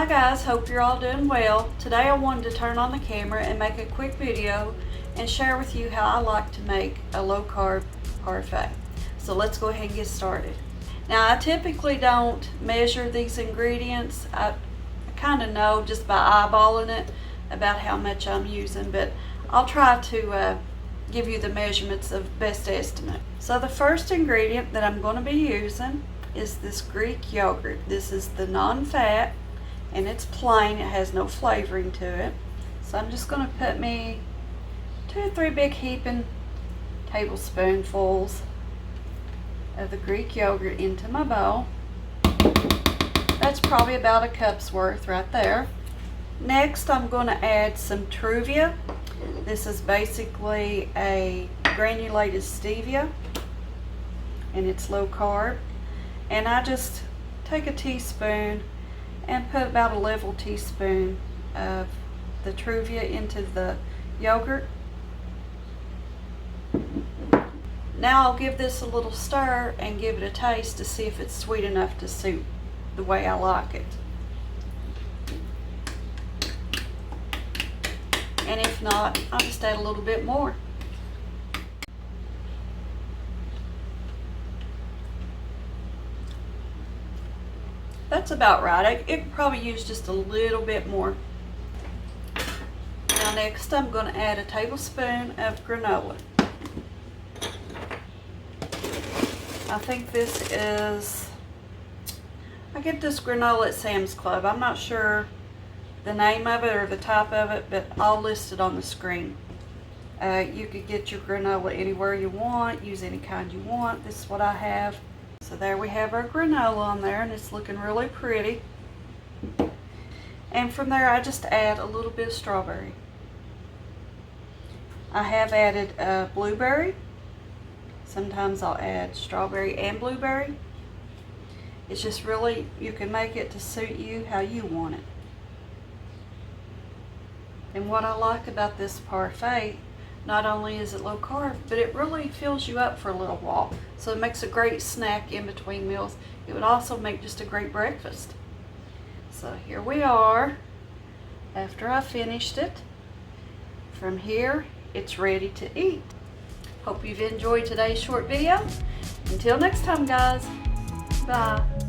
Hi guys, hope you're all doing well. Today I wanted to turn on the camera and make a quick video and share with you how I like to make a low carb parfait. So let's go ahead and get started. Now I typically don't measure these ingredients. I kind of know just by eyeballing it about how much I'm using, but I'll try to give you the measurements of best estimate. So the first ingredient that I'm going to be using is this Greek yogurt. This is the non-fat and it's plain, it has no flavoring to it. So I'm just going to put me 2 or 3 big heaping tablespoonfuls of the Greek yogurt into my bowl. That's probably about a cup's worth right there. Next I'm going to add some Truvia. This is basically a granulated stevia and it's low carb. And I just take a teaspoon and put about a level teaspoon of the Truvia into the yogurt. Now I'll give this a little stir and give it a taste to see if it's sweet enough to suit the way I like it. And if not, I'll just add a little bit more. That's about right. It could probably use just a little bit more. Now next I'm going to add a tablespoon of granola. I think this is, I get this granola at Sam's Club. I'm not sure the name of it or the type of it, but I'll list it on the screen. You could get your granola anywhere you want, use any kind you want. This is what I have. So there we have our granola on there and it's looking really pretty. And from there I just add a little bit of strawberry. I have added blueberry. Sometimes I'll add strawberry and blueberry. It's just really, you can make it to suit you how you want it. And what I like about this parfait, not only is it low carb, but it really fills you up for a little while. So it makes a great snack in between meals. It would also make just a great breakfast. So here we are, after I finished it. From here, it's ready to eat. Hope you've enjoyed today's short video. Until next time guys, bye.